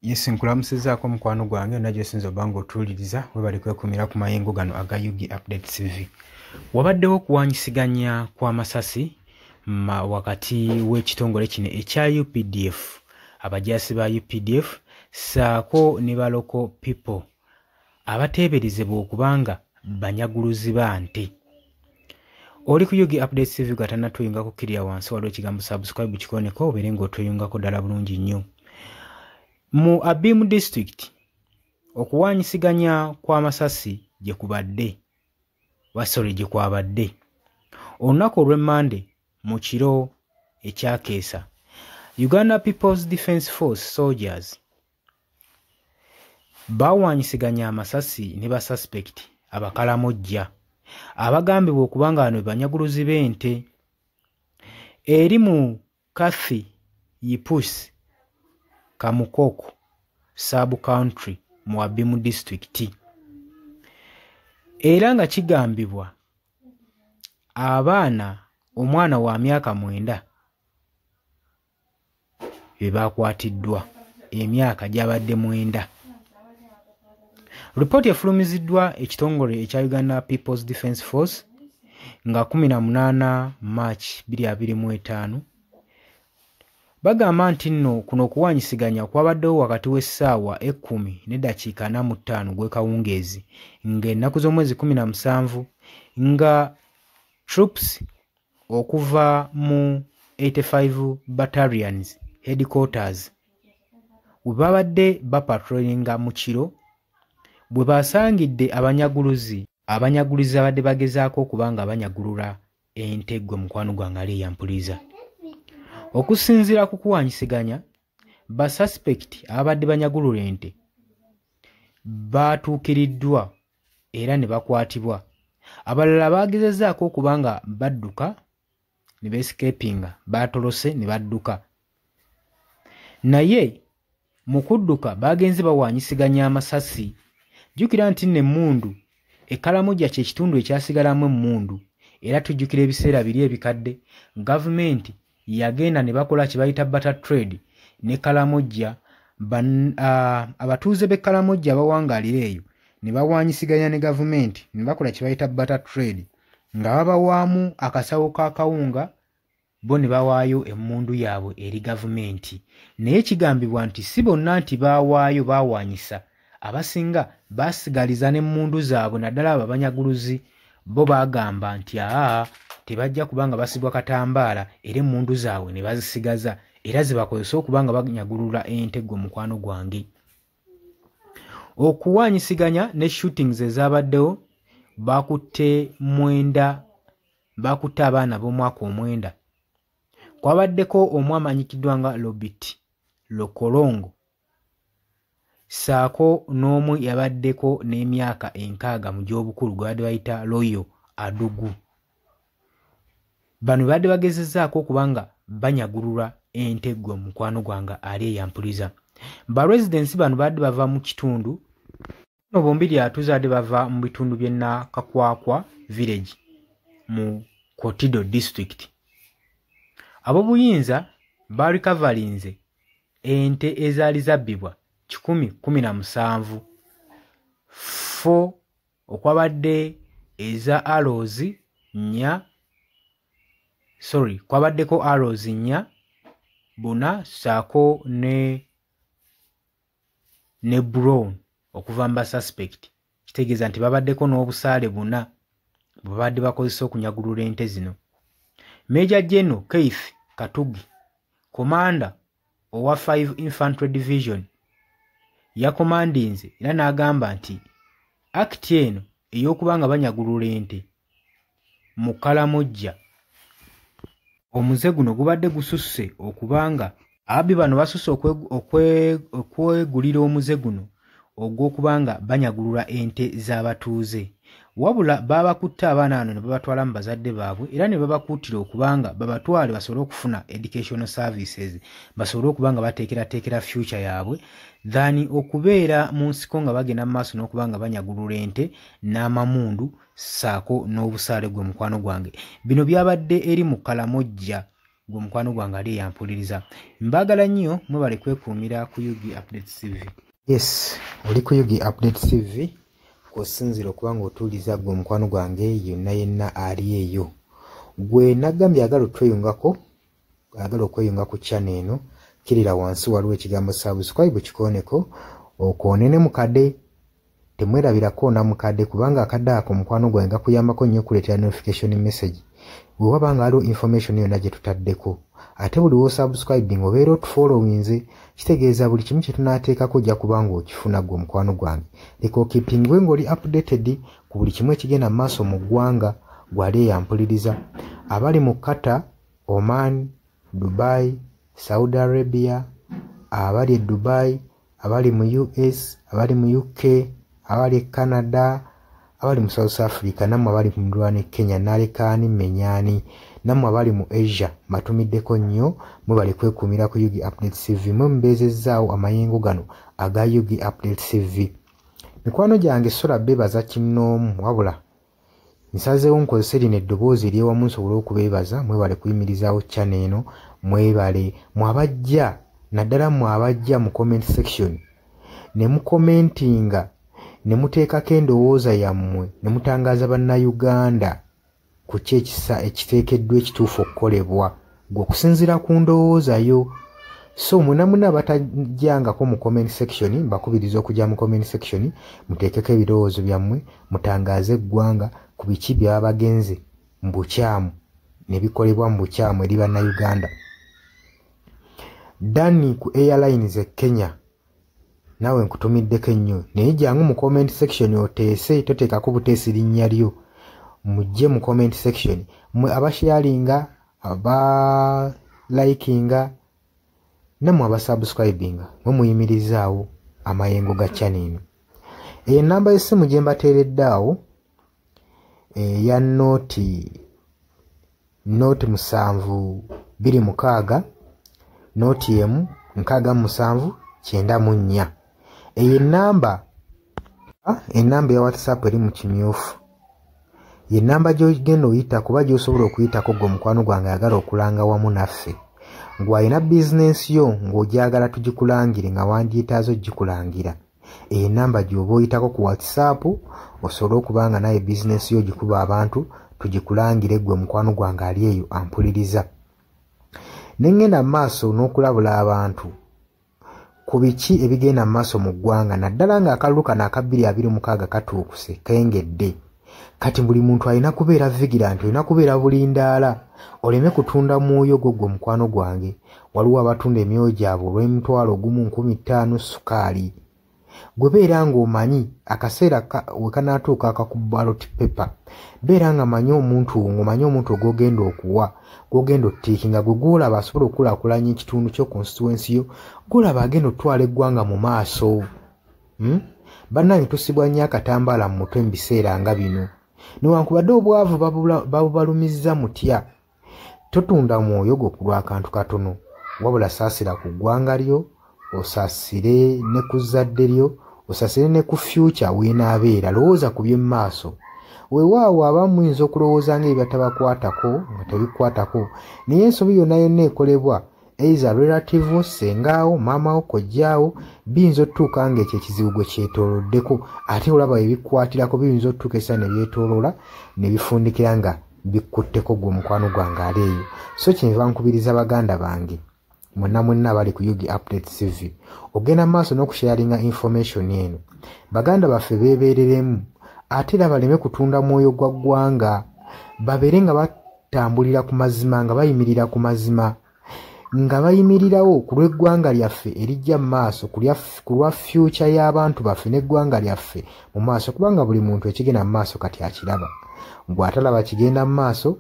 Yes, nkulamusizaako mukwano gwange najjo sinzo bango otuliriza webali kwekumira ku mayengo gano aga Yugi Update TV. Wabaddewo okuwanyisiganya kw'amasasi wakati w'ekitongole kino ekya UPDF, abajaasi ba UPDF saako ne ba local people abateeberezebwa okubanga banyaguluzi ba nte. Oli ku Yugi Update TV gatana tuyinga kukkirira wansi waliwo ekigambo subscribe kikoneko obeere ng'otweyungako ddala bulungi nnyo. Mu Abimu District okuwanyisiganya kw'amasasi gye kubadde gye kwabadde olunaku olw'Emmande mu kiro ekyakeesa. Uganda People's Defence Force soldiers bawanyisiganya amasasi ne basuspect abakalamojja abagambibwa okubanga bano banyaguluzi b'ente eri mu Kathi Yipusi Kamukoko sub-country mu Abimu District. Era nga kigambibwa omwana wa myaka 9 be bakwatiddwa, emyaka gyabadde 9. Report efulumiziddwa ekitongole ekya Uganda People's Defence Force nga 18 March 2025 bagamba nti nno kuno okuwanyisiganya kwabaddewo wakati w'essaawa 10:45 gw'ekawungeezi ng'ennaku z'omwezi 17 nga troops okuva mu 85 battalions headquarters we babadde bapatrollinga mu kiro bwe basangidde abanyagulizi abadde bagezaako okubanga banyagulula ente gwe mukwano gwange ali eyampuliza. Okusinziira ku kuwanyisiganya, basuspect abadde banyagulula ente batuukiriddwa era ne bakwatibwa. Abalala bagezezaako okubanga badduka ne beescapinga, batolose ne badduka. Naye mu kudduka bagenze bawanyisiganya amasasi. Jjukira nti n'emmundu Ekalamoja kye kitundu ekyasigalamu emmundu era tujjukira ebiseera biri ebikadde gavumenti yagenda ne bakola kye bayita barter trade ne Kalamoja. Abatuuze b'e Kalamoja abawangaalira eyo ne bawanyisiganya ne gavumenti ne bakola kye bayita barter trade nga babawaamu akasawo ka kawunga bo ne bawaayo emmundu yaabwe eri gavumenti. Naye kigambibwa nti si bonna nti baawanyisa, abasinga basigaliza n'emmundu zaabwe naddala abo abanyaguluzi bo bagamba nti tebajja kubanga basibwa katambaala era emmundu zaabwe ne bazisigaza era zibakozesa okubanga banyagulula ente gwe mukwano gwange. Okuwanyisiganya ne shootings ezabaddewo bakutte abaana b'omwaka 9. Kwabaddeko omu amanyikiddwa nga Robert Lokolongo saako n'omu yabaddeko n'emyaka 6 mu gy'obukulu gwe badde bayita Loyo Adugu. Bano badde bagezezaako okubanga banyagulula ente gwe mukwano gwange ali eyampuliza. Ba residents bano badde bava mu kitundu no bombiri atuzadde bava mu bitundu by'e Nakakwakwa village mu Kotido district. Abo buyinza barikavalinze ente ezaali zabbibwa 117 4 okwabadde eza arrows kwabaddeko arrows 4 saako ne brown okuva mu basuspect. Kitegeeza nti babaddeko n'obusaale 4 babadde bakozesa okunyagulula ente zino. Major General Keith Katugi, commander owa 5 Infantry Division, yakomandinze era n'agamba nti act eno ey'okubanga banyagulula ente mu Kalamoja omuze guno gubadde gususse okubanga ababbi bano basusse okwegulira omuze guno ogw'okubanga banyagulula ente z'abatuuze. Wabula babakutte abaana bano ne babatwala mu bazadde baabwe era ne babakuutira okubanga babatwale basobole okufuna educational services, basobole okubanga bateekerateekera future yaabwe than okubeera mu nsiko nga bagenda mu maaso n'okubanga banyagulula ente n'amamundu saako n'obusaale gwe mukwano gwange. Bino byabadde eri mu Kalamoja gwe mukwano gwange ali yampuliriza. Mbagala nnyo mwebale kwekuumira ku Yugi Updates TV. Yes, oli ku Yugi Updates TV kw'osinzira okuba ng'otuuliza gwe mukwano gwange yenna ali eyo. Gwe nagambye agala otweyungako, agala okweyunga ku channel eno, kirira wansi waliwo ekigambo subscribe kikooneko okoonene mukadde. Temwerabirako na mukadde kubanga akadde ako mukwano gwange kuyambako nnyo kuleetera notification message bwe waba nga waliwo information yonna gye tutaddeko. Ate buli wo subscribing obeera otufollowinze, kitegeeza buli kimu kye tunaateekako ojja kuba ng'okifuna gwe mukwano gwange. Leka okipingwe ng'oli updated ku buli kimu ekigenda mu maaso mu ggwanga gwali yampuliriza. Abali mu Qatar, Oman, Dubai, Saudi Arabia, abali e Dubai, abali mu US, abali mu UK, abali Canada, abali mu South Africa, namwe abali mu ndwana Kenya, nalekaani menyani, namwe abali mu Asia, matumiddeko nnyo mwebale kwekuumira ku Yugi Updates TV. Mwe mbeezezzaawo amayengo gano aga Yugi Updates TV. Mikwano gyange sola beebaza kinnoomu, wabula nsazeewo nkozese lino eddoboozi ery'ewamu nsobole okubeebaza. Mwebale kuyimirizaawo channel eno, mwebale mwabajja, naddala mwabajja mu comment section ne mukomentinga ne muteekako endowooza yammwe ne mutangaaza bannayuganda ku ki ekiteekeddwa ekituufu okukolebwa gwe okusinziira ku ndowooza yo. So munamuna batajjangako mu comment section, mbakubiriza okujja mu comment section muteekeko ebirowoozo byammwe, mutangaaze eggwanga ku biki byaba bagenze mu bukyamu ne bikolebwa mu bukyamu eri bannayuganda. Dani ku Airlines e Kenya, nawe nkutumiddeko ennyo, naye jangu mu comment section oteese, toteekako buteesi linnya lyo. Mujje mu comment section, mwe abasharinga, aba likinga, namwe abasubscribinga, mwe muyimirizaawo amayengo ga channel eno. Enamba y'essimu gye mbateeredde awo eya nooti 726, nooti emu 679. Eyo enamba ya WhatsApp eri mu kimyufu. Ye namba gy'ogenda oyita kuba gy'osobola okuyitako gwe mukwano gwange ayagala okulanga wamu naffe. Gw'alina bizinensi yo ng'ogyagala tugikulangire nga wandyetaaze ogikulangira. Eyo namba gy'oba oyitako ku WhatsApp osobole okuba nga naye bizinensi yo gikuba abantu tugikulangire gwe mukwano gwange ali eyo ampuliriza. Ne ngenda mu maaso n'okulabula abantu ku biki ebigenda mu maaso mu ggwanga, naddala ng'akalulu kano aka 2026 katuukuse kengedde. Kati buli muntu alina kubeera vigilant, olina kubeera bulindaala, oleme kutunda mwoyo gwo mukwano gwange. Waliwo abatunda emyoyo gyabwe olw'M1,1500 sukaali. Gwe beera ng'omanyi akaseera we kanaatuuka akakuba ballot paper, beera nga manyi omuntu ng'omanyi omuntu ogw'ogenda okuwa, gw'ogenda ottiikinga, gwe gw'olaba asobola okukulaakulanya ekitundu kyo constituency yo, gw'olaba agenda otwala eggwanga mu maaso. Bannange tusibwa nnyo akatambaala mu mutwe mu biseera nga bino. Newankubadde obwavu babubalumizza mutya, totunda mwoyo gwo ku lw'akantu katono, wabula saasira ku ggwanga lyo, osaasire ne ku zadde lyo, osaasire ne ku future weenaabeera. Lowooza ku by'emu maaso. Weewaawo abamu muyinza okulowooza ng'ebyo tabakwatako nga tebikwatako, naye ensobi yonna yonna ekolebwa eiza relative, sengaawo, maamawo, kojjaawo, biyinza otutuuka ng'ekyo ekizibu gwe kyetooloddeko, ate olaba ebikwatirako biyinza otutuuka essa ne byetooloola ne bifundikira nga bikkutteko gwe mukwano gwange ali eyo. So kyenva nkubiriza baganda bange mwenna abali ku Yugi Updates TV, ogenda maaso n'okusharinga information eno. Baganda baffe beebereremu, ate era baleme kutunda mwoyo gwa ggwanga, babeere nga batambulira ku mazima, nga bayimirira ku mazima, nga bayimirirawo ku lw'eggwanga lyaffe erijja mu maaso, ku lwa future y'abantu baffe n'eggwanga lyaffe mu maaso, kubanga buli muntu ekigenda mu maaso kati akiraba. Bw'atalaba kigenda mu maaso,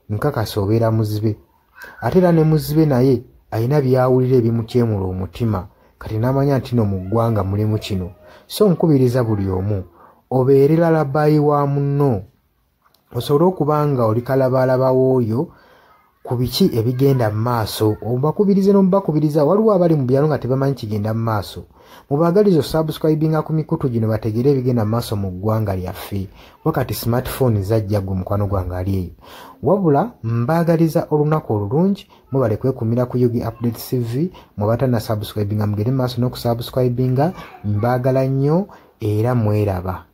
nkakasa obeera muzibe. Ate era ne muzibe naye alina byawulira ebimutyemula omutima, kati n'amanya nti no mu ggwanga mulimu kino. So nkubiriza buli omu obeere lalabayi wa munno, osobole okuba nga oli kalabalaba w'oyo ku biki ebigenda mu maaso. Obakubirize n'omubakubiriza waliwo abali mu byalo nga tebamanyi kigenda mu maaso. Mubaagaliza subscribinga ku mikutu gino bategere ebigenda mu maaso mu ggwanga lyaffe. Wakati smartphone zajja gwe mukwano gwange ali eyo. Wabula mbaagaliza olunaku olulungi mubale kwekumira ku Yugi Updates TV mubatana subscribinga mugere mu maaso n'okusubscribinga. Mbaagala nnyo era mweraba.